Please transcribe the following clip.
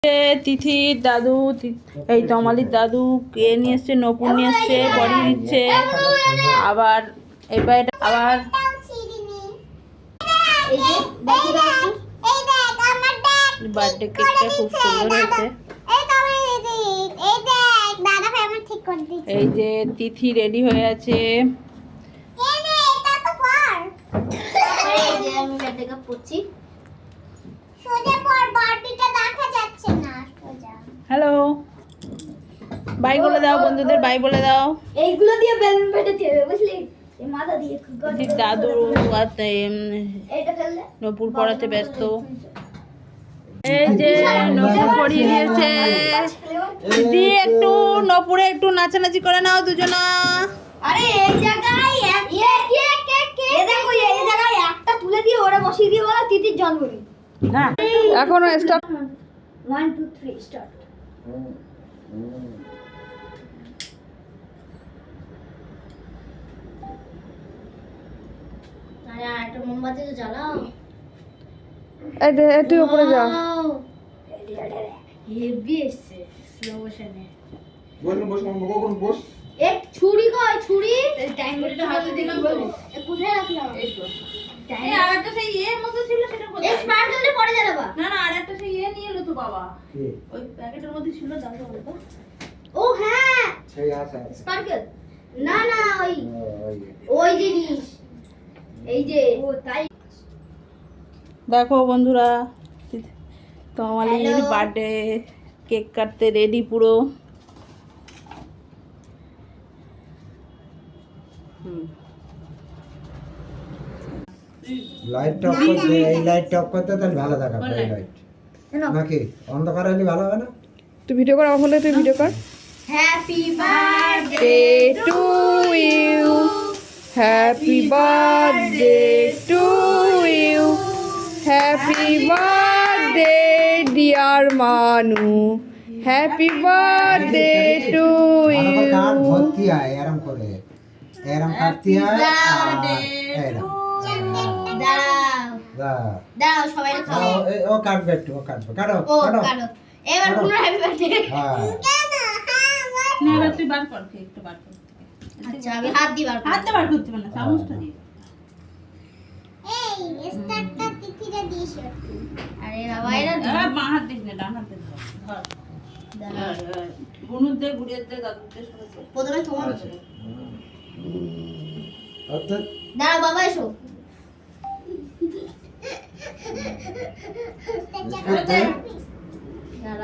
তিথির দাদু, এই তমালির দাদু কে নিয়ে এসছে, নপুর নিয়ে এসছে, পরিয়ে দিচ্ছে। আবার এবার আবার বার্থডে কেকটা খুব সুন্দর হয়েছে। এই যে তিথি রেডি হয়ে আছে। হ্যালো, বাই বলে দাও বন্ধুদের, বাই বলে দাও। এইগুলো দিয়ে বেলুন ফাটাতে হবে, বুঝলি? এই মাথা দিয়ে দাদু নপুর পড়াতে ব্যস্ত। এই যে নপুর পড়িয়ে দিয়েছে। দিদি একটু নপুরে একটু নাচানাচি করে নাও দুজনা। আরে এই জায়গায় দেখো, এই জায়গায় একটা তুলে দিয়ে ওরা বসিয়ে দিয়ে বলা তিতির জন্মদিন। হ্যাঁ, এখনো স্টার্ট। 1 2 3 স্টার্ট। আরে আর একটা মোমবাতি তো জ্বালাও। এই দে, তুই উপরে যা। হেভি এসছে স্লো মোশনে। বস। এক ছুরি কই ছুরি? টাইমারটা হাতে দিলাম তো। কোথায় রাখলাম? এই তো। এই আরেকটা সেই এর মতো ছিল, সেটা এই কোথায়? স্পার্কলটা পড়ে যাবে বা? না না, আরেকটা সেই নিয়ে এলো তো বাবা। ওই প্যাকেটের মধ্যে ছিল, দাও তো। ও হ্যাঁ, সেই আছে। স্পার্কল। না না, ওই জিনিস। এই যে ও তাই। দেখো বন্ধুরা, তমালির বার্থডে কেক কাটতে রেডি পুরো। লাইট অফ করতে, এই লাইট অফ করতে তাহলে ভালো দেখাবে এই লাইট। নাকি অন্ধকার হলে ভালো হবে না? তুই ভিডিও কর, আমার হলে তুই ভিডিও কর। Happy birthday day to you, happy birthday to you, happy birthday dear Manu, happy birthday to ভালো করে কাট, ইউ। ভর্তি আয় এরম করে, এরম কাটতি আয়। এরম দাঁড়াও দাঁড়াও, সবাই খাও। ও কাটবে একটু, ও কাটবে, কাটো ও কাটো। কাটো এবার পুরো হ্যাপি বার্থডে। হ্যাঁ না, এবার তুই বার কর, একটু বার কর। আচ্ছা আমি হাত দিয়ে বার করব। হাতে বার করতে পার না, চামচটা দিয়ে। এই স্টারটা তিতিরা দিয়েছ। আরে বাবা এরা বাঁ হাত দিস না, ডান হাত দিয়ে ধর। দাঁড়াও। বুনুর দে, গুড়িয়ে দে, দাদুর দে, সবাই দে। প্রথমে তোমার অর্থাৎ দাঁড়াও বাবা এসো। দাঁড়াও